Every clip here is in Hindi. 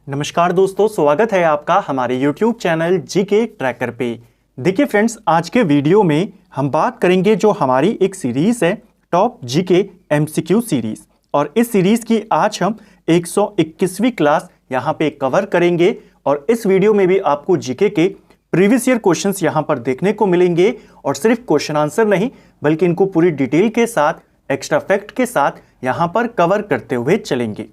नमस्कार दोस्तों, स्वागत है आपका हमारे YouTube चैनल जीके ट्रैकर पे। देखिए फ्रेंड्स, आज के वीडियो में हम बात करेंगे जो हमारी एक सीरीज है टॉप जीके MCQ सीरीज, और इस सीरीज की आज हम 121वीं क्लास यहाँ पे कवर करेंगे। और इस वीडियो में भी आपको जीके के प्रीवियस ईयर क्वेश्चंस यहाँ पर देखने को मिलेंगे, और सिर्फ क्वेश्चन आंसर नहीं बल्कि इनको पूरी डिटेल के साथ, एक्स्ट्रा फैक्ट के साथ यहाँ पर कवर करते हुए चलेंगे।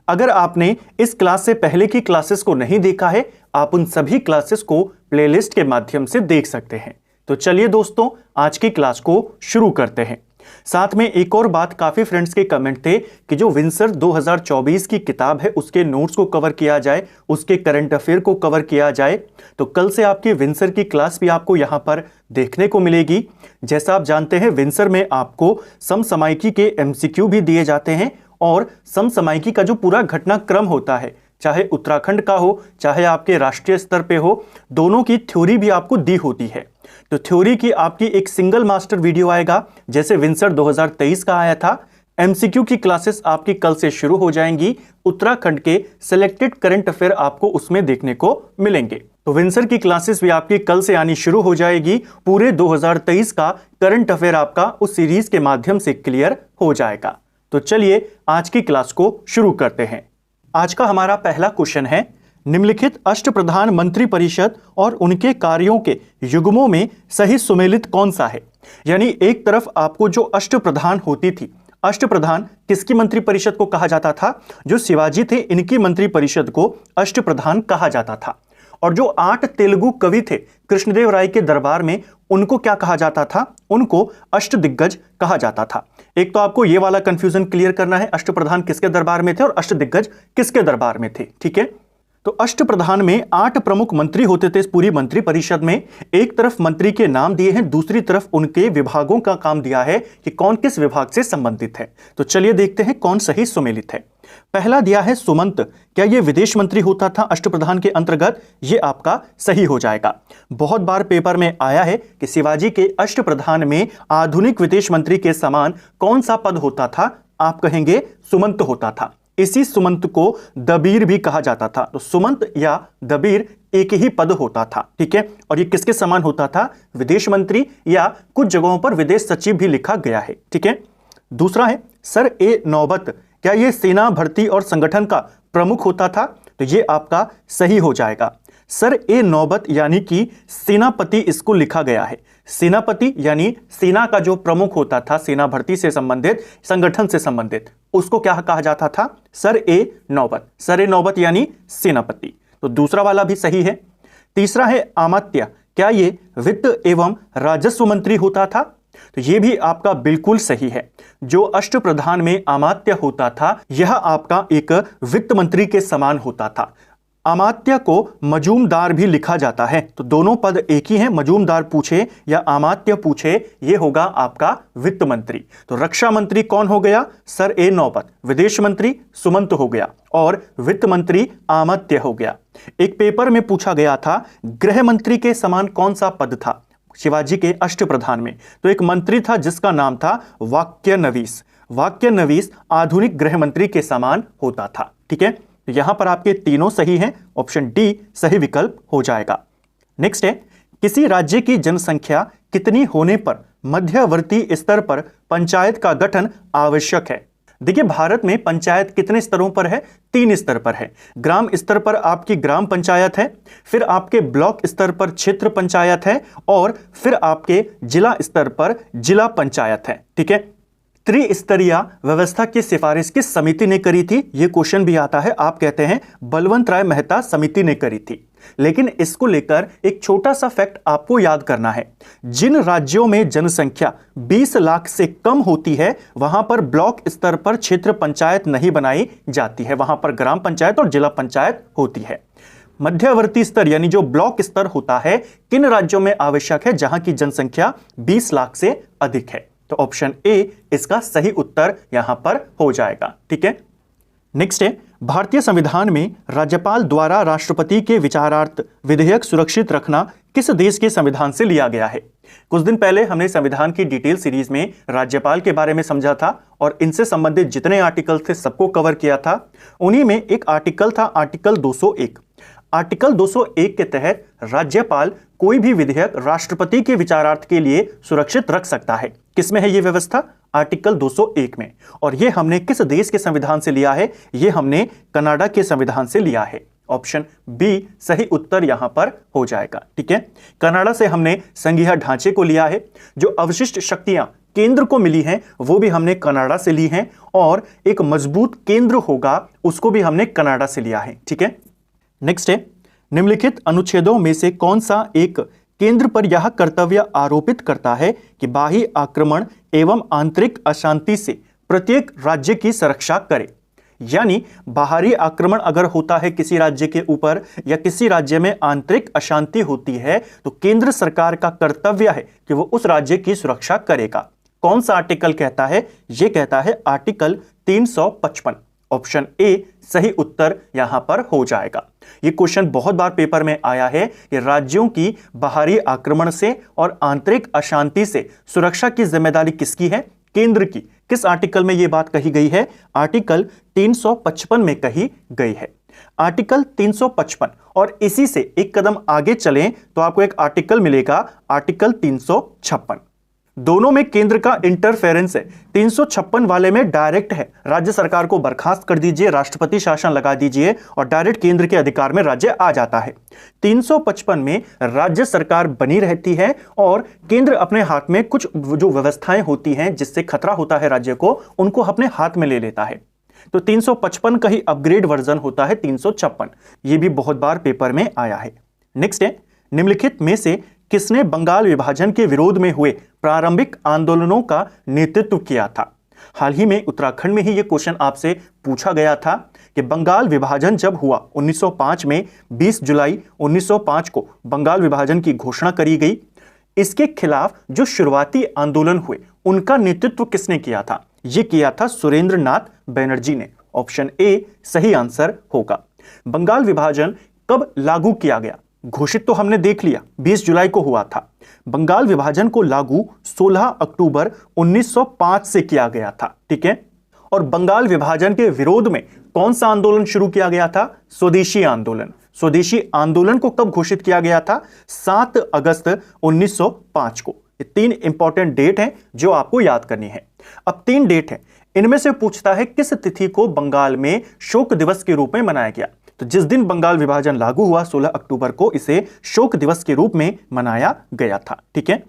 अगर आपने इस क्लास से पहले की क्लासेस को नहीं देखा है, आप उन सभी क्लासेस को प्लेलिस्ट के माध्यम से देख सकते हैं। तो चलिए दोस्तों, आज की क्लास को शुरू करते हैं। साथ में एक और बात, काफी फ्रेंड्स के कमेंट थे कि जो विंसर 2024 की किताब है उसके नोट्स को कवर किया जाए, उसके करंट अफेयर को कवर किया जाए। तो कल से आपकी विंसर की क्लास भी आपको यहां पर देखने को मिलेगी। जैसा आप जानते हैं, विंसर में आपको समसामयिकी के MCQ भी दिए जाते हैं, और समसामयिकी का जो पूरा घटनाक्रम होता है, चाहे उत्तराखंड का हो चाहे आपके राष्ट्रीय स्तर पे हो, दोनों की थ्योरी भी आपको दी होती है। तो थ्योरी की आपकी एक सिंगल मास्टर वीडियो आएगा, जैसे विंसर 2023 का आया था। MCQ की क्लासेस आपकी कल से शुरू हो जाएंगी। उत्तराखंड के सिलेक्टेड करंट अफेयर आपको उसमें देखने को मिलेंगे। तो विंसर की क्लासेस भी आपकी कल से आनी शुरू हो जाएगी। पूरे 2023 का करंट अफेयर आपका उस सीरीज के माध्यम से क्लियर हो जाएगा। तो चलिए आज की क्लास को शुरू करते हैं। आज का हमारा पहला क्वेश्चन है, निम्नलिखित अष्टप्रधान मंत्री परिषद और उनके कार्यों के युग्मों में सही सुमेलित कौन सा है। यानी एक तरफ आपको जो अष्टप्रधान होती थी, अष्टप्रधान किसकी मंत्री परिषद को कहा जाता था? जो शिवाजी थे इनकी मंत्री परिषद को अष्टप्रधान कहा जाता था। और जो 8 तेलुगु कवि थे कृष्णदेव राय के दरबार में, उनको क्या कहा जाता था? उनको अष्टदिग्गज कहा जाता था। एक तो आपको ये वाला कंफ्यूजन क्लियर करना है, अष्टप्रधान किसके दरबार में थे और अष्टदिग्गज किसके दरबार में थे। ठीक है, तो अष्टप्रधान में 8 प्रमुख मंत्री होते थे इस पूरी मंत्री परिषद में। एक तरफ मंत्री के नाम दिए हैं, दूसरी तरफ उनके विभागों का काम दिया है कि कौन किस विभाग से संबंधित है। तो चलिए देखते हैं कौन सही सुमेलित है। पहला दिया है सुमंत, क्या यह विदेश मंत्री होता था अष्टप्रधान के अंतर्गत? यह आपका सही हो जाएगा। बहुत बार पेपर में आया है कि शिवाजी के अष्टप्रधान में आधुनिक विदेश मंत्री के समान कौन सा पद होता था? आप कहेंगे सुमंत होता था। इसी सुमंत को दबीर भी कहा जाता था। तो सुमंत या दबीर एक ही पद होता था। ठीक है, और ये किसके समान होता था? विदेश मंत्री, या कुछ जगहों पर विदेश सचिव भी लिखा गया है। ठीक है, दूसरा है सर ए नौबत, क्या ये सेना भर्ती और संगठन का प्रमुख होता था? तो ये आपका सही हो जाएगा। सर ए नौबत यानी कि सेनापति इसको लिखा गया है। सेनापति यानी सेना का जो प्रमुख होता था, सेना भर्ती से संबंधित, संगठन से संबंधित, उसको क्या कहा जाता था? सर ए नौबत। सर ए नौबत यानी सेनापति। तो दूसरा वाला भी सही है। तीसरा है अमात्य, क्या ये वित्त एवं राजस्व मंत्री होता था? तो ये भी आपका बिल्कुल सही है। जो अष्टप्रधान में अमात्य होता था, यह आपका एक वित्त मंत्री के समान होता था। अमात्य को मजूमदार भी लिखा जाता है, तो दोनों पद एक ही हैं। मजूमदार पूछे या अमात्य पूछे, ये होगा आपका वित्त मंत्री। तो रक्षा मंत्री कौन हो गया? सर ए नौबत। विदेश मंत्री सुमंत हो गया, और वित्त मंत्री अमात्य हो गया। एक पेपर में पूछा गया था, गृह मंत्री के समान कौन सा पद था शिवाजी के अष्टप्रधान में? तो एक मंत्री था जिसका नाम था वाक्यनवीस। वाक्यनवीस आधुनिक गृह मंत्री के समान होता था। ठीक है, तो यहां पर आपके तीनों सही हैं। ऑप्शन डी सही विकल्प हो जाएगा। नेक्स्ट है, किसी राज्य की जनसंख्या कितनी होने पर मध्यवर्ती स्तर पर पंचायत का गठन आवश्यक है? देखिए, भारत में पंचायत कितने स्तरों पर है? 3 स्तर पर है। ग्राम स्तर पर आपकी ग्राम पंचायत है, फिर आपके ब्लॉक स्तर पर क्षेत्र पंचायत है, और फिर आपके जिला स्तर पर जिला पंचायत है। ठीक है, त्रिस्तरीय व्यवस्था की सिफारिश किस समिति ने करी थी? यह क्वेश्चन भी आता है। आप कहते हैं बलवंत राय मेहता समिति ने करी थी। लेकिन इसको लेकर एक छोटा सा फैक्ट आपको याद करना है। जिन राज्यों में जनसंख्या 20 लाख से कम होती है, वहां पर ब्लॉक स्तर पर क्षेत्र पंचायत नहीं बनाई जाती है, वहां पर ग्राम पंचायत और जिला पंचायत होती है। मध्यवर्ती स्तर यानी जो ब्लॉक स्तर होता है, किन राज्यों में आवश्यक है? जहां की जनसंख्या 20 लाख से अधिक है। तो ऑप्शन ए इसका सही उत्तर यहां पर हो जाएगा। ठीक है, नेक्स्ट है, भारतीय संविधान में राज्यपाल द्वारा राष्ट्रपति के विचारार्थ विधेयक सुरक्षित रखना किस देश के संविधान से लिया गया है? कुछ दिन पहले हमने संविधान की डिटेल सीरीज में राज्यपाल के बारे में समझा था और इनसे संबंधित जितने आर्टिकल थे सबको कवर किया था। उन्हीं में एक आर्टिकल था आर्टिकल 201। आर्टिकल 201 के तहत राज्यपाल कोई भी विधेयक राष्ट्रपति के विचारार्थ के लिए सुरक्षित रख सकता है। किसमें है यह व्यवस्था? आर्टिकल 201 में। और यह हमने किस देश के संविधान से लिया है? यह हमने कनाडा के संविधान से लिया है। ऑप्शन बी सही उत्तर यहां पर हो जाएगा। ठीक है, कनाडा से हमने संघीय ढांचे को लिया है। जो अवशिष्ट शक्तियां केंद्र को मिली हैं वो भी हमने कनाडा से ली हैं, और एक मजबूत केंद्र होगा उसको भी हमने कनाडा से लिया है। ठीक है, नेक्स्ट है, निम्नलिखित अनुच्छेदों में से कौन सा एक केंद्र पर यह कर्तव्य आरोपित करता है कि बाह्य आक्रमण एवं आंतरिक अशांति से प्रत्येक राज्य की सुरक्षा करे? यानी बाहरी आक्रमण अगर होता है किसी राज्य के ऊपर या किसी राज्य में आंतरिक अशांति होती है तो केंद्र सरकार का कर्तव्य है कि वो उस राज्य की सुरक्षा करेगा। कौन सा आर्टिकल कहता है? यह कहता है आर्टिकल 355। ऑप्शन ए सही उत्तर यहां पर हो जाएगा। यह क्वेश्चन बहुत बार पेपर में आया है कि राज्यों की बाहरी आक्रमण से और आंतरिक अशांति से सुरक्षा की जिम्मेदारी किसकी है? केंद्र की। किस आर्टिकल में यह बात कही गई है? आर्टिकल 355 में कही गई है। आर्टिकल 355, और इसी से एक कदम आगे चलें तो आपको एक आर्टिकल मिलेगा आर्टिकल 356। दोनों में केंद्र का इंटरफेरेंस है। 356 वाले में डायरेक्ट है, राज्य सरकार को बर्खास्त कर दीजिए, राष्ट्रपति शासन लगा दीजिए और डायरेक्ट केंद्र के अधिकार में राज्य आ जाता है। 355 में राज्य सरकार बनी रहती है और केंद्र अपने हाथ में कुछ जो व्यवस्थाएं होती हैं जिससे खतरा होता है राज्य को, उनको अपने हाथ में ले लेता है। तो 355 का ही अपग्रेड वर्जन होता है 356। यह भी बहुत बार पेपर में आया है। नेक्स्ट है, निम्नलिखित में से किसने बंगाल विभाजन के विरोध में हुए प्रारंभिक आंदोलनों का नेतृत्व किया था? हाल ही में उत्तराखंड में ही यह क्वेश्चन आपसे पूछा गया था कि बंगाल विभाजन जब हुआ 1905 में, 20 जुलाई 1905 को बंगाल विभाजन की घोषणा करी गई। इसके खिलाफ जो शुरुआती आंदोलन हुए उनका नेतृत्व किसने किया था? यह किया था सुरेंद्र नाथ बनर्जी ने। ऑप्शन ए सही आंसर होगा। बंगाल विभाजन कब लागू किया गया? घोषित तो हमने देख लिया 20 जुलाई को हुआ था। बंगाल विभाजन को लागू 16 अक्टूबर 1905 से किया गया था। ठीक है, और बंगाल विभाजन के विरोध में कौन सा आंदोलन शुरू किया गया था? स्वदेशी आंदोलन। स्वदेशी आंदोलन को कब घोषित किया गया था? 7 अगस्त 1905 को। ये 3 इंपॉर्टेंट डेट हैं जो आपको याद करनी है। अब 3 डेट है, इनमें से पूछता है किस तिथि को बंगाल में शोक दिवस के रूप में मनाया गया। तो जिस दिन बंगाल विभाजन लागू हुआ 16 अक्टूबर को इसे शोक दिवस के रूप में मनाया गया था। ठीक है,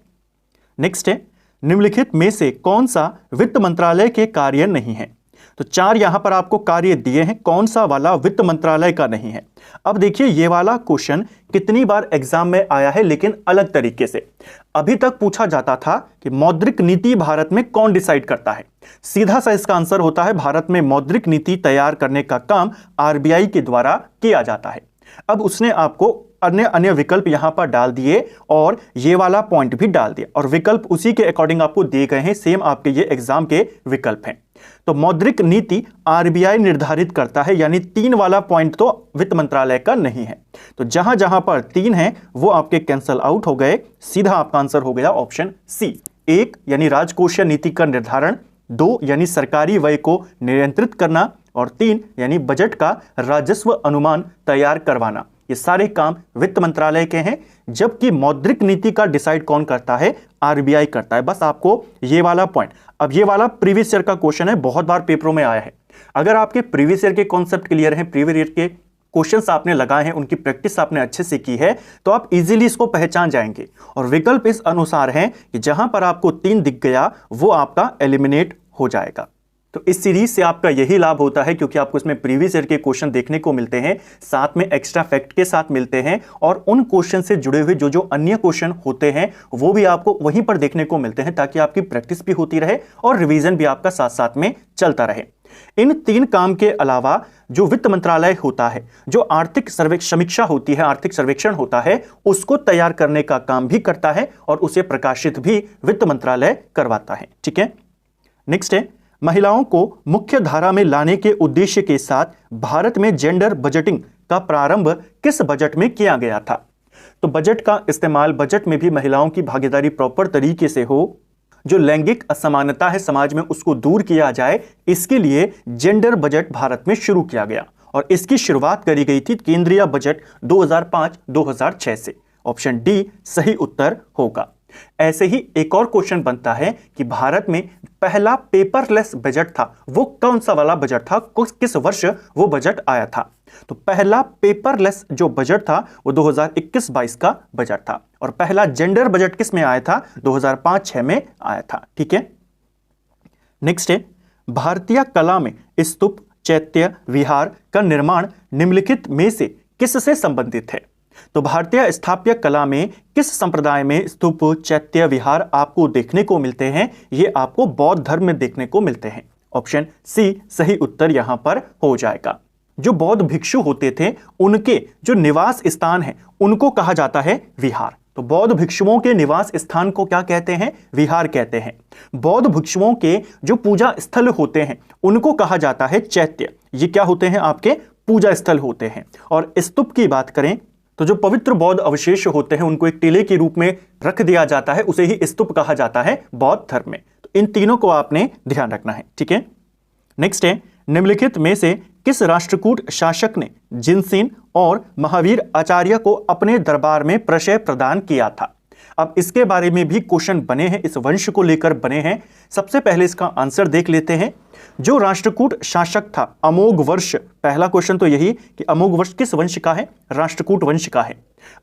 नेक्स्ट है, निम्नलिखित में से कौन सा वित्त मंत्रालय के कार्य नहीं है? तो 4 यहां पर आपको कार्य दिए हैं, कौन सा वाला वित्त मंत्रालय का नहीं है? अब देखिए ये वाला क्वेश्चन कितनी बार एग्जाम में आया है लेकिन अलग तरीके से। अभी तक पूछा जाता था कि मौद्रिक नीति भारत में कौन डिसाइड करता है। सीधा सा इसका आंसर होता है भारत में मौद्रिक नीति तैयार करने का काम आरबीआई के द्वारा किया जाता है। अब उसने आपको अन्य अन्य विकल्प यहां पर डाल दिए और ये वाला पॉइंट भी डाल दिया, और विकल्प उसी के अकॉर्डिंग आपको दिए गए हैं, सेम आपके ये एग्जाम के विकल्प हैं। तो मौद्रिक नीति आरबीआई निर्धारित करता है, यानी 3 वाला पॉइंट तो वित्त मंत्रालय का नहीं है। तो जहां जहां पर 3 है वो आपके कैंसल आउट हो गए। सीधा आपका आंसर हो गया ऑप्शन सी। 1 यानी राजकोषीय नीति का निर्धारण, 2 यानी सरकारी व्यय को नियंत्रित करना, और 3 यानी बजट का राजस्व अनुमान तैयार करवाना। ये सारे काम वित्त मंत्रालय के हैं, जबकि मौद्रिक नीति का डिसाइड कौन करता है? आरबीआई करता है। बस आपको ये वाला पॉइंट, अब ये वाला प्रीवियस ईयर का क्वेश्चन है, बहुत बार पेपरों में आया है। अगर आपके प्रीवियस ईयर के कॉन्सेप्ट क्लियर हैं, प्रीवियस ईयर के क्वेश्चंस आपने लगाए हैं, उनकी प्रैक्टिस आपने अच्छे से की है, तो आप इजीली इसको पहचान जाएंगे। और विकल्प इस अनुसार हैं कि जहां पर आपको 3 दिख गया वो आपका एलिमिनेट हो जाएगा। तो इस सीरीज से आपका यही लाभ होता है, क्योंकि आपको इसमें प्रीवियस ईयर के क्वेश्चन देखने को मिलते हैं, साथ में एक्स्ट्रा फैक्ट के साथ मिलते हैं, और उन क्वेश्चन से जुड़े हुए जो अन्य क्वेश्चन होते हैं वो भी आपको वहीं पर देखने को मिलते हैं, ताकि आपकी प्रैक्टिस भी होती रहे और रिवीजन भी आपका साथ साथ में चलता रहे। इन 3 काम के अलावा जो वित्त मंत्रालय होता है, जो आर्थिक समीक्षा होती है, आर्थिक सर्वेक्षण होता है, उसको तैयार करने का काम भी करता है और उसे प्रकाशित भी वित्त मंत्रालय करवाता है। ठीक है, नेक्स्ट है, महिलाओं को मुख्य धारा में लाने के उद्देश्य के साथ भारत में जेंडर बजटिंग का प्रारंभ किस बजट में किया गया था? तो बजट का इस्तेमाल बजट में भी महिलाओं की भागीदारी प्रॉपर तरीके से हो, जो लैंगिक असमानता है समाज में उसको दूर किया जाए, इसके लिए जेंडर बजट भारत में शुरू किया गया और इसकी शुरुआत करी गई थी केंद्रीय बजट 2005-2006 से। ऑप्शन डी सही उत्तर होगा। ऐसे ही एक और क्वेश्चन बनता है कि भारत में पहला पेपरलेस बजट था, वो कौन सा वाला बजट था, किस वर्ष वो बजट आया था? तो पहला पेपरलेस जो बजट था वो 2021-22 का बजट था और पहला जेंडर बजट किस में आया था? 2005-06 में आया था। ठीक है, नेक्स्ट है, भारतीय कला में स्तूप, चैत्य, विहार का निर्माण निम्नलिखित में से किससे संबंधित है? तो भारतीय स्थापत्य कला में किस संप्रदाय में स्तूप, चैत्य, विहार आपको देखने को मिलते हैं? ये आपको बौद्ध धर्म में देखने को मिलते हैं। ऑप्शन सी सही उत्तर यहां पर हो जाएगा। जो बौद्ध भिक्षु होते थे उनके जो निवास स्थान है उनको कहा जाता है विहार। तो बौद्ध भिक्षुओं के निवास स्थान को क्या कहते हैं? विहार कहते हैं। बौद्ध भिक्षुओं के जो पूजा स्थल होते हैं उनको कहा जाता है चैत्य। ये क्या होते हैं? आपके पूजा स्थल होते हैं। और स्तूप की बात करें तो जो पवित्र बौद्ध अवशेष होते हैं उनको एक टीले के रूप में रख दिया जाता है, उसे ही स्तूप कहा जाता है बौद्ध धर्म में। तो इन तीनों को आपने ध्यान रखना है। ठीक है, नेक्स्ट है, निम्नलिखित में से किस राष्ट्रकूट शासक ने जिनसेन और महावीर आचार्य को अपने दरबार में प्रशय प्रदान किया था? अब इसके बारे में भी क्वेश्चन बने हैं, इस वंश को लेकर बने हैं। सबसे पहले इसका आंसर देख लेते हैं। जो राष्ट्रकूट शासक था अमोघ वर्ष, पहला क्वेश्चन तो यही कि अमोघ वर्ष किस वंश का है? राष्ट्रकूट वंश का है।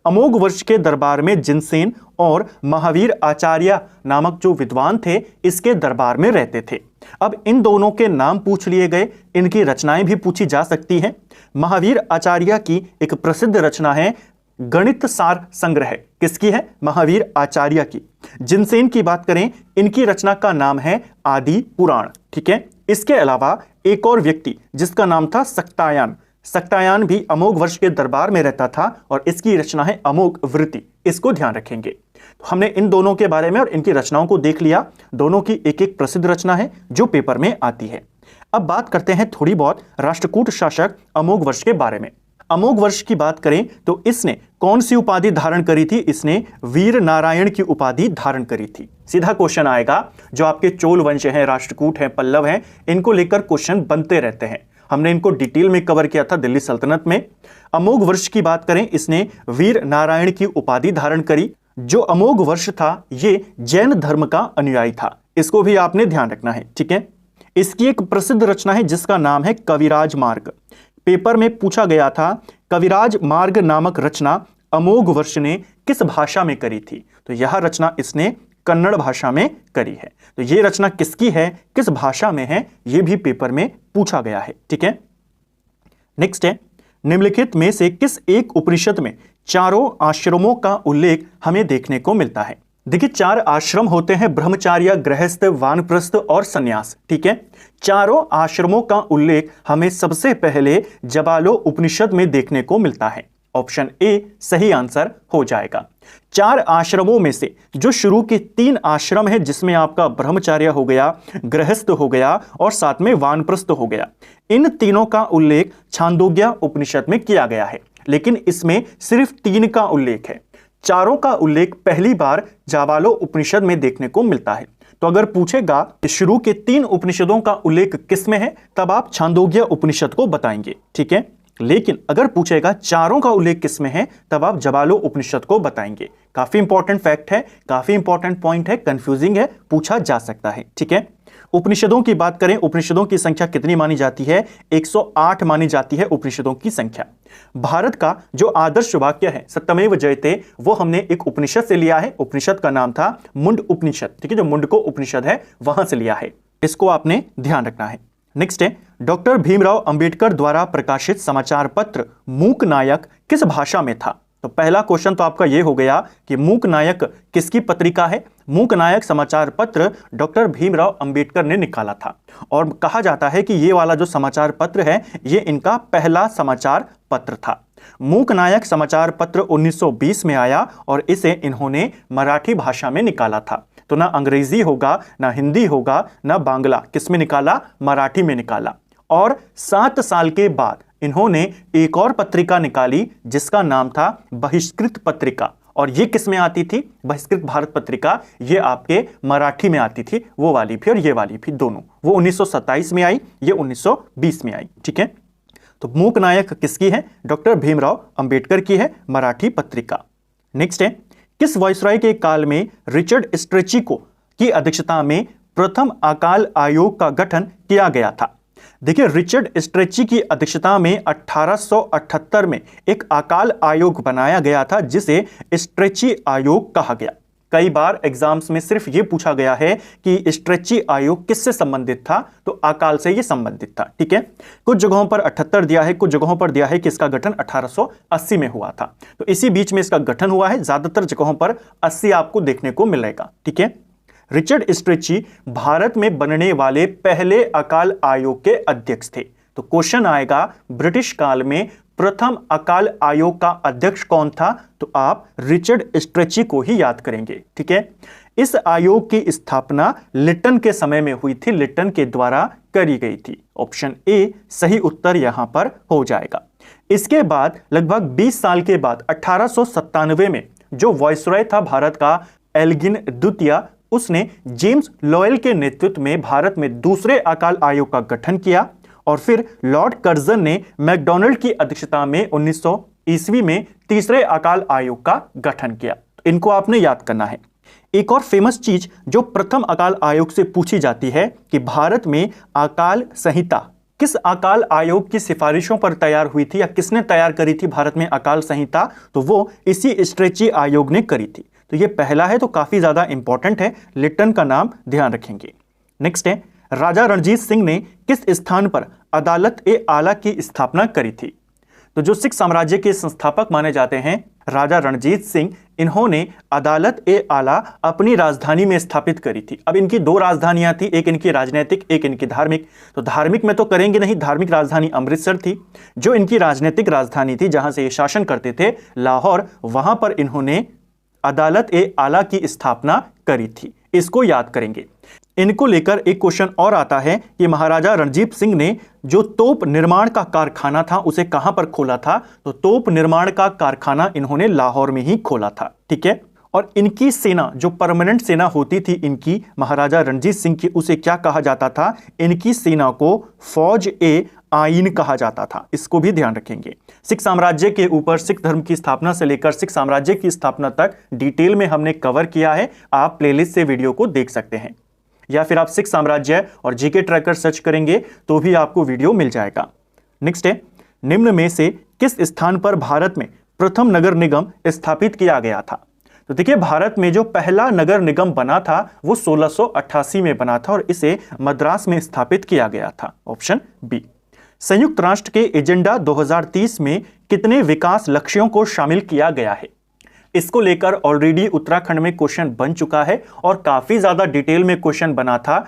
अमोघ वर्ष के दरबार में जिनसेन और महावीर आचार्य नामक जो विद्वान थे इसके दरबार में रहते थे। अब इन दोनों के नाम पूछ लिए गए, इनकी रचनाएं भी पूछी जा सकती हैं। महावीर आचार्य की एक प्रसिद्ध रचना है गणित सार संग्रह। किसकी है? महावीर आचार्य की। जिनसेन की बात करें, इनकी रचना का नाम है आदि पुराण। ठीक है, इसके अलावा एक और व्यक्ति जिसका नाम था सक्तायन, सक्तायन भी अमोघ वर्ष के दरबार में रहता था और इसकी रचना है अमोघ वृत्ति। इसको ध्यान रखेंगे। तो हमने इन दोनों के बारे में और इनकी रचनाओं को देख लिया। दोनों की एक एक प्रसिद्ध रचना है जो पेपर में आती है। अब बात करते हैं थोड़ी बहुत राष्ट्रकूट शासक अमोघ वर्ष के बारे में। अमोघ वर्ष की बात करें तो इसने कौन सी उपाधि धारण करी थी? इसने वीर नारायण की उपाधि धारण करी थी। सीधा क्वेश्चन आएगा, जो आपके चोल वंश हैं, राष्ट्रकूट हैं, पल्लव हैं, इनको लेकर क्वेश्चन बनते रहते हैं। हमने इनको डिटेल में कवर किया था दिल्ली सल्तनत में। अमोघ वर्ष की बात करें, इसने वीर नारायण की उपाधि धारण करी। जो अमोघ वर्ष था ये जैन धर्म का अनुयायी था, इसको भी आपने ध्यान रखना है। ठीक है, इसकी एक प्रसिद्ध रचना है जिसका नाम है कविराज मार्ग। पेपर में पूछा गया था कविराज मार्ग नामक रचना अमोघ वर्ष ने किस भाषा में करी थी? तो यह रचना इसने कन्नड़ भाषा में करी है। तो यह रचना किसकी है, किस भाषा में है, यह भी पेपर में पूछा गया है। ठीक है, नेक्स्ट है, निम्नलिखित में से किस एक उपनिषद में चारों आश्रमों का उल्लेख हमें देखने को मिलता है? देखिए, 4 आश्रम होते हैं, ब्रह्मचार्य, गृहस्थ, वानप्रस्थ और सन्यास। ठीक है, चारों आश्रमों का उल्लेख हमें सबसे पहले जबालो उपनिषद में देखने को मिलता है। ऑप्शन ए सही आंसर हो जाएगा। 4 आश्रमों में से जो शुरू के 3 आश्रम है, जिसमें आपका ब्रह्मचार्य हो गया, गृहस्थ हो गया और साथ में वानप्रस्थ हो गया, इन तीनों का उल्लेख छांदोग्य उपनिषद में किया गया है। लेकिन इसमें सिर्फ 3 का उल्लेख है, चारों का उल्लेख पहली बार जाबालो उपनिषद में देखने को मिलता है। तो अगर पूछेगा कि शुरू के 3 उपनिषदों का उल्लेख किस में है, तब आप छांदोग्य उपनिषद को बताएंगे। ठीक है, लेकिन अगर पूछेगा चारों का उल्लेख किस में है, तब आप जबालो उपनिषद को बताएंगे। काफी इंपॉर्टेंट फैक्ट है, काफी इंपॉर्टेंट पॉइंट है, कंफ्यूजिंग है, पूछा जा सकता है। ठीक है, उपनिषदों की बात करें, उपनिषदों की संख्या कितनी मानी जाती है? 108 मानी जाती है उपनिषदों की संख्या। भारत का जो आदर्श वाक्य है सत्यमेव जयते, वो हमने एक उपनिषद से लिया है। उपनिषद का नाम था मुंड उपनिषद। ठीक है, जो मुंडको उपनिषद है वहां से लिया है, इसको आपने ध्यान रखना है। नेक्स्ट है, डॉक्टर भीमराव अंबेडकर द्वारा प्रकाशित समाचार पत्र मूक नायक किस भाषा में था? तो पहला क्वेश्चन तो आपका यह हो गया कि मूक नायक किसकी पत्रिका है? मूक नायक समाचार पत्र डॉक्टर भीमराव अंबेडकर ने निकाला था और कहा जाता है कि ये वाला जो समाचार पत्र है ये इनका पहला समाचार पत्र था। मूक नायक समाचार पत्र 1920 में आया और इसे इन्होंने मराठी भाषा में निकाला था। तो ना अंग्रेजी होगा, ना हिंदी होगा, ना बांग्ला, किस में निकाला? मराठी में निकाला। और 7 साल के बाद इन्होंने एक और पत्रिका निकाली जिसका नाम था बहिष्कृत पत्रिका। और ये किस में आती थी? बहिष्कृत भारत पत्रिका, ये आपके मराठी में आती थी, वो वाली भी और ये वाली भी, दोनों। वो 1927 में आई, ये 1920 में आई, ठीक है। तो मूक नायक किसकी है? डॉक्टर भीमराव अंबेडकर की है, मराठी पत्रिका। नेक्स्ट है, किस वायसराय के काल में रिचर्ड स्ट्रेची की अध्यक्षता में प्रथम अकाल आयोग का गठन किया गया था? देखिए, रिचर्ड स्ट्रेची की अध्यक्षता में 1878 में एक अकाल आयोग बनाया गया था जिसे स्ट्रेची आयोग कहा गया। कई बार एग्जाम्स में सिर्फ यह पूछा गया है कि स्ट्रेची आयोग किससे संबंधित था, तो अकाल से यह संबंधित था, ठीक है। कुछ जगहों पर 78 दिया है, कुछ जगहों पर दिया है कि इसका गठन 1880 में हुआ था, तो इसी बीच में इसका गठन हुआ है। ज्यादातर जगहों पर 80 आपको देखने को मिलेगा, ठीक है। रिचर्ड स्ट्रेची भारत में बनने वाले पहले अकाल आयोग के अध्यक्ष थे। तो क्वेश्चन आएगा, ब्रिटिश काल में प्रथम अकाल आयोग का अध्यक्ष कौन था? तो आप रिचर्ड स्ट्रेची को ही याद करेंगे, ठीक है। इस आयोग की स्थापना लिटन के समय में हुई थी, लिटन के द्वारा करी गई थी। ऑप्शन ए सही उत्तर यहां पर हो जाएगा। इसके बाद लगभग 20 साल के बाद 1897 में जो वायसराय था भारत का, एल्गिन द्वितीय, उसने जेम्स लॉयल के नेतृत्व में भारत में दूसरे अकाल आयोग का गठन किया। और फिर लॉर्ड कर्जन ने मैकडॉनल्ड की अध्यक्षता में 1900 ईस्वी में तीसरे अकाल आयोग का गठन किया। तो इनको आपने याद करना है। एक और फेमस चीज जो प्रथम अकाल आयोग से पूछी जाती है कि भारत में अकाल संहिता किस अकाल आयोग की सिफारिशों पर तैयार हुई थी, या किसने तैयार करी थी भारत में अकाल संहिता? तो वो इसी स्ट्रेची आयोग ने करी थी। तो ये पहला है, तो काफी ज्यादा इंपॉर्टेंट है, लिटन का नाम ध्यान रखेंगे। नेक्स्ट है, राजा रणजीत सिंह ने किस स्थान पर अदालत-ए-आला की स्थापना करी थी? तो जो सिख साम्राज्य के संस्थापक माने जाते हैं राजा रणजीत सिंह, इन्होंने अदालत-ए-आला अपनी राजधानी में स्थापित करी थी। अब इनकी 2 राजधानियां थी, एक इनकी राजनीतिक, एक इनकी धार्मिक। तो धार्मिक में तो करेंगे नहीं, धार्मिक राजधानी अमृतसर थी। जो इनकी राजनीतिक राजधानी थी, जहां से ये शासन करते थे, लाहौर, वहां पर इन्होंने अदालत-ए-आला की स्थापना करी थी। इसको याद करेंगे। इनको लेकर एक क्वेश्चन और आता है कि महाराजा रणजीत सिंह ने जो तोप निर्माण का कारखाना था उसे कहां पर खोला था? तो तोप निर्माण का कारखाना इन्होंने लाहौर में ही खोला था, ठीक है। और इनकी सेना, जो परमानेंट सेना होती थी इनकी, महाराजा रणजीत सिंह की, उसे क्या कहा जाता था? इनकी सेना को फौज-ए-आइन कहा जाता था। इसको भी ध्यान रखेंगे। सिख साम्राज्य के ऊपर, सिख धर्म की स्थापना से लेकर सिख साम्राज्य की स्थापना तक डिटेल में हमने कवर किया है। आप प्लेलिस्ट से वीडियो को देख सकते हैं, या फिर आप सिख साम्राज्य और जीके ट्रैकर सर्च करेंगे तो भी आपको वीडियो मिल जाएगा। नेक्स्ट है, निम्न में से किस स्थान पर भारत में प्रथम नगर निगम स्थापित किया गया था? तो देखिए, भारत में जो पहला नगर निगम बना था वो 1688 में बना था और इसे मद्रास में स्थापित किया गया था। Option B. संयुक्त राष्ट्र के एजेंडा 2030 में कितने विकास लक्ष्यों को शामिल किया गया है? इसको लेकर ऑलरेडी उत्तराखंड में क्वेश्चन बन चुका है और काफी ज्यादा डिटेल में क्वेश्चन बना था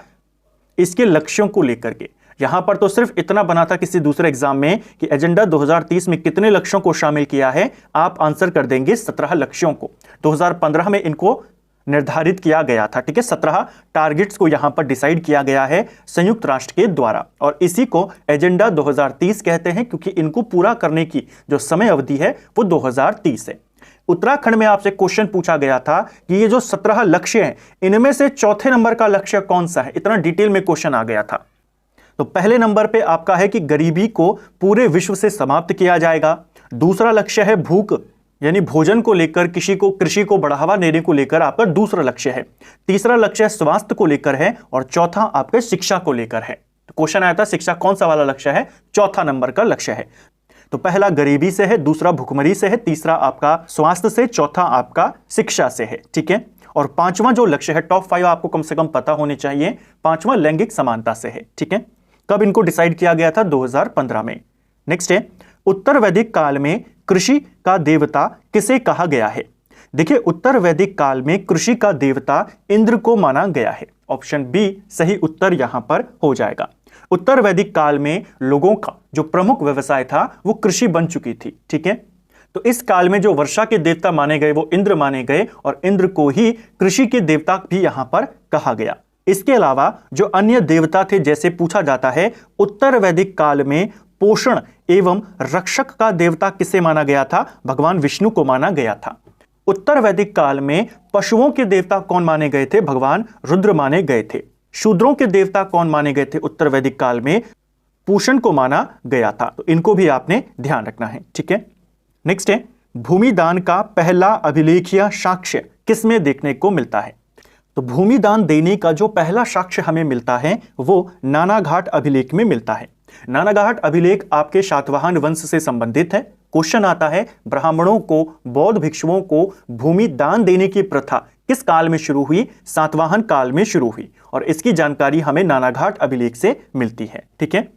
इसके लक्ष्यों को लेकर के। यहां पर तो सिर्फ इतना बना था किसी दूसरे एग्जाम में कि एजेंडा 2030 में कितने लक्ष्यों को शामिल किया है। आप आंसर कर देंगे 17 लक्ष्यों को। 2015 में इनको निर्धारित किया गया था, ठीक है। 17 टारगेट्स को यहां पर डिसाइड किया गया है संयुक्त राष्ट्र के द्वारा, और इसी को एजेंडा 2030 कहते हैं, क्योंकि इनको पूरा करने की जो समय अवधि है वो 2030 है। उत्तराखंड में आपसे क्वेश्चन पूछा गया था कि ये जो 17 लक्ष्य हैं, इनमें से चौथे नंबर का लक्ष्य कौन सा है? इतना डिटेल में क्वेश्चन आ गया था। तो पहले नंबर पे आपका है कि गरीबी को पूरे विश्व से समाप्त किया जाएगा। दूसरा लक्ष्य है भूख, यानी भोजन को लेकर, कृषि को बढ़ावा देने को लेकर आपका दूसरा लक्ष्य है। तीसरा लक्ष्य स्वास्थ्य को लेकर है, और चौथा आपके शिक्षा को लेकर है। तो क्वेश्चन आया था शिक्षा कौन सा वाला लक्ष्य है? चौथा नंबर का लक्ष्य है। तो पहला गरीबी से है, दूसरा भुखमरी से है, तीसरा आपका स्वास्थ्य से, चौथा आपका शिक्षा से है, ठीक है। और पांचवा जो लक्ष्य है, टॉप 5 आपको कम से कम पता होने चाहिए, पांचवा लैंगिक समानता से है, ठीक है। कब इनको डिसाइड किया गया था? 2015 में। नेक्स्ट है, उत्तर वैदिक काल में कृषि का देवता किसे कहा गया है? देखिए, उत्तर वैदिक काल में कृषि का देवता इंद्र को माना गया है। ऑप्शन बी सही उत्तर यहां पर हो जाएगा। उत्तर वैदिक काल में लोगों का जो प्रमुख व्यवसाय था वो कृषि बन चुकी थी, ठीक है। तो इस काल में जो वर्षा के देवता माने गए वो इंद्र माने गए और इंद्र को ही कृषि के देवता भी यहां पर कहा गया। इसके अलावा जो अन्य देवता थे, जैसे पूछा जाता है उत्तर वैदिक काल में पोषण एवं रक्षक का देवता किसे माना गया था? भगवान विष्णु को माना गया था। उत्तर वैदिक काल में पशुओं के देवता कौन माने गए थे? भगवान रुद्र माने गए थे। शूद्रों के देवता कौन माने गए थे? उत्तर वैदिक काल में पूषण को माना गया था। तो इनको भी आपने ध्यान रखना है, ठीक है। नेक्स्ट है, भूमिदान का पहला अभिलेख या साक्ष्य किसमें देखने को मिलता है? तो भूमिदान देने का जो पहला साक्ष्य हमें मिलता है वो नानाघाट अभिलेख में मिलता है। नानाघाट अभिलेख आपके सातवाहन वंश से संबंधित है। क्वेश्चन आता है, ब्राह्मणों को, बौद्ध भिक्षुओं को भूमि दान देने की प्रथा किस काल में शुरू हुई? सातवाहन काल में शुरू हुई और इसकी जानकारी हमें नानाघाट अभिलेख से मिलती है, ठीक है।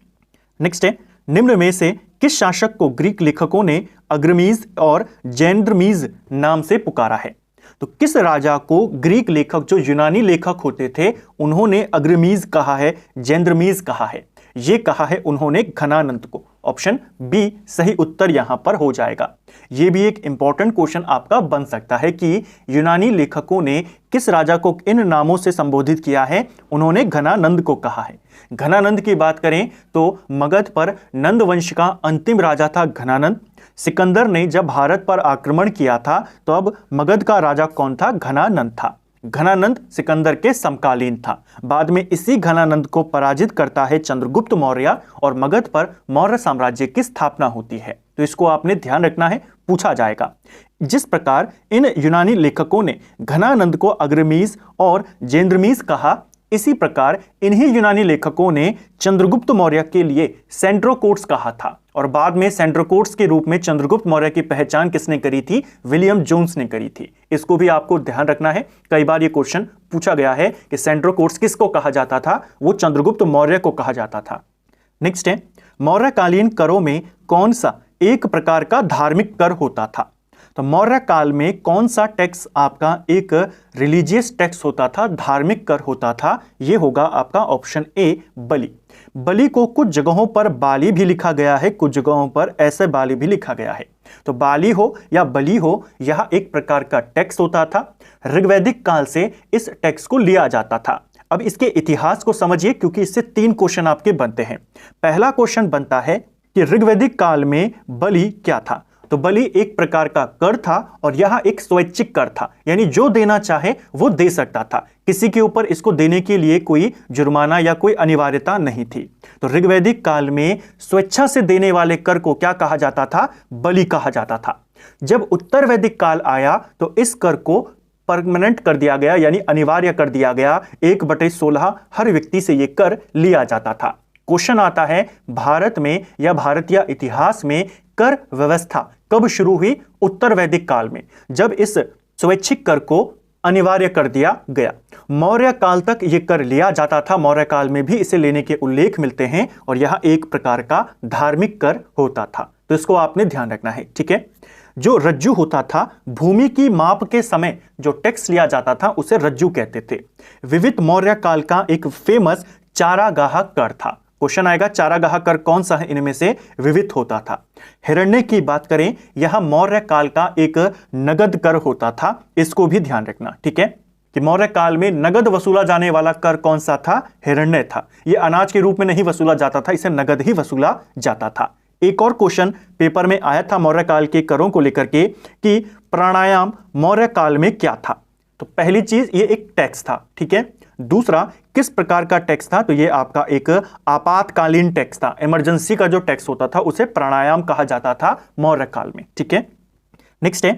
नेक्स्ट है, निम्न में से किस शासक को ग्रीक लेखकों ने अग्रमीज और जेंद्रमीज नाम से पुकारा है? तो किस राजा को ग्रीक लेखक, जो यूनानी लेखक होते थे, उन्होंने अग्रमीज कहा है, जेंद्रमीज कहा है? ये कहा है उन्होंने घनानंद को। ऑप्शन बी सही उत्तर यहां पर हो जाएगा। यह भी एक इंपॉर्टेंट क्वेश्चन आपका बन सकता है कि यूनानी लेखकों ने किस राजा को इन नामों से संबोधित किया है? उन्होंने घनानंद को कहा है। घनानंद की बात करें तो मगध पर नंद वंश का अंतिम राजा था घनानंद। सिकंदर ने जब भारत पर आक्रमण किया था तो अब मगध का राजा कौन था? घनानंद था। घनानंद सिकंदर के समकालीन था। बाद में इसी घनानंद को पराजित करता है चंद्रगुप्त मौर्य और मगध पर मौर्य साम्राज्य की स्थापना होती है। तो इसको आपने ध्यान रखना है, पूछा जाएगा। जिस प्रकार इन यूनानी लेखकों ने घनानंद को अग्रमीज और जेंद्रमीज कहा, इसी प्रकार इन्हीं यूनानी लेखकों ने चंद्रगुप्त मौर्य के लिए सेंड्रोकोट्स कहा था और बाद में सेंड्रोकोट्स के रूप में चंद्रगुप्त मौर्य की पहचान किसने करी थी? विलियम जोन्स ने करी थी। इसको भी आपको ध्यान रखना है। कई बार ये क्वेश्चन पूछा गया है कि सेंड्रोकोट्स किसको कहा जाता था? वो चंद्रगुप्त मौर्य को कहा जाता था। नेक्स्ट है, मौर्यकालीन करों में कौन सा एक प्रकार का धार्मिक कर होता था? तो मौर्य काल में कौन सा टैक्स आपका एक रिलीजियस टैक्स होता था, धार्मिक कर होता था? यह होगा आपका ऑप्शन ए बलि। बलि को कुछ जगहों पर बाली भी लिखा गया है, कुछ जगहों पर ऐसे बाली भी लिखा गया है। तो बाली हो या बलि हो, यह एक प्रकार का टैक्स होता था। ऋग्वैदिक काल से इस टैक्स को लिया जाता था। अब इसके इतिहास को समझिए, क्योंकि इससे 3 क्वेश्चन आपके बनते हैं। पहला क्वेश्चन बनता है कि ऋग्वैदिक काल में बलि क्या था? तो बलि एक प्रकार का कर था और यह एक स्वैच्छिक कर था, यानी जो देना चाहे वो दे सकता था। किसी के ऊपर इसको देने के लिए कोई जुर्माना या कोई अनिवार्यता नहीं थी। तो ऋग्वैदिक काल में स्वेच्छा से देने वाले कर को क्या कहा जाता था? बलि कहा जाता था। जब उत्तर वैदिक काल आया तो इस कर को परमानेंट कर दिया गया, यानी अनिवार्य कर दिया गया। 1/16 हर व्यक्ति से यह कर लिया जाता था। क्वेश्चन आता है, भारत में या भारतीय इतिहास में कर व्यवस्था कब शुरू हुई? उत्तर वैदिक काल में, जब इस स्वैच्छिक कर को अनिवार्य कर दिया गया। मौर्य काल तक यह कर लिया जाता था, मौर्य काल में भी इसे लेने के उल्लेख मिलते हैं और यह एक प्रकार का धार्मिक कर होता था। तो इसको आपने ध्यान रखना है, ठीक है। जो रज्जु होता था, भूमि की माप के समय जो टैक्स लिया जाता था उसे रज्जु कहते थे। विविध मौर्य काल का एक फेमस चारागाह कर था। क्वेश्चन आएगा, चारागाह कर कौन सा है इनमें से? विविध होता था। हिरण्य की बात करें, यह मौर्य काल का एक नगद कर होता था। इसको भी ध्यान रखना, ठीक है, कि मौर्य काल में नगद वसूला जाने वाला कर कौन सा था? हिरण्य था। यह अनाज के रूप में नहीं वसूला जाता था, इसे नगद ही वसूला जाता था। एक और क्वेश्चन पेपर में आया था मौर्य काल के करों को लेकर के कि प्राणायाम मौर्य काल में क्या था? तो पहली चीज, ये एक टैक्स था, ठीक है। दूसरा, किस प्रकार का टैक्स था? तो ये आपका एक आपातकालीन टैक्स था। इमरजेंसी का जो टैक्स होता था उसे प्राणायाम कहा जाता था मौर्य काल में, ठीक है। नेक्स्ट है,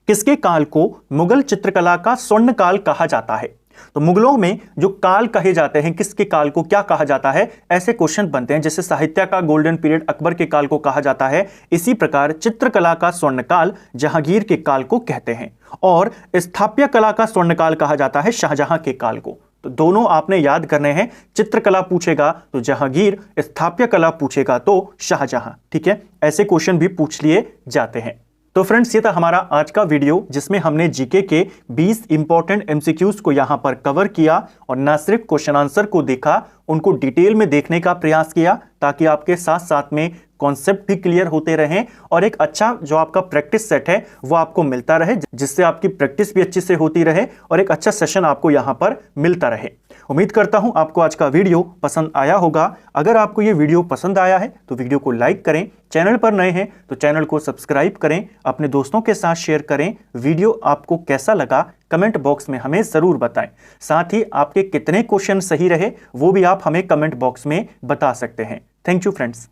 किसके काल को मुगल चित्रकला का स्वर्ण काल कहा जाता है? तो मुगलों में जो काल कहे जाते हैं, किसके काल को क्या कहा जाता है? ऐसे क्वेश्चन बनते हैं। जैसे साहित्य का गोल्डन पीरियड अकबर के काल को कहा जाता है, इसी प्रकार चित्रकला का स्वर्ण काल जहांगीर के काल को कहते हैं और स्थापत्य कला का स्वर्ण काल कहा जाता है शाहजहां के काल को। तो दोनों आपने याद करने हैं। चित्रकला पूछेगा तो जहांगीर, स्थापत्य कला पूछेगा तो शाहजहां, ठीक है। ऐसे क्वेश्चन भी पूछ लिए जाते हैं। तो फ्रेंड्स ये था हमारा आज का वीडियो जिसमें हमने जीके के 20 इंपॉर्टेंट एमसीक्यूज को यहां पर कवर किया और ना सिर्फ क्वेश्चन आंसर को देखा, उनको डिटेल में देखने का प्रयास किया ताकि आपके साथ साथ में कॉन्सेप्ट भी क्लियर होते रहें और एक अच्छा जो आपका प्रैक्टिस सेट है वो आपको मिलता रहे, जिससे आपकी प्रैक्टिस भी अच्छी से होती रहे और एक अच्छा सेशन आपको यहां पर मिलता रहे। उम्मीद करता हूं आपको आज का वीडियो पसंद आया होगा। अगर आपको ये वीडियो पसंद आया है तो वीडियो को लाइक करें, चैनल पर नए हैं तो चैनल को सब्सक्राइब करें, अपने दोस्तों के साथ शेयर करें। वीडियो आपको कैसा लगा कमेंट बॉक्स में हमें जरूर बताएं। साथ ही आपके कितने क्वेश्चन सही रहे वो भी आप हमें कमेंट बॉक्स में बता सकते हैं। Thank you friends.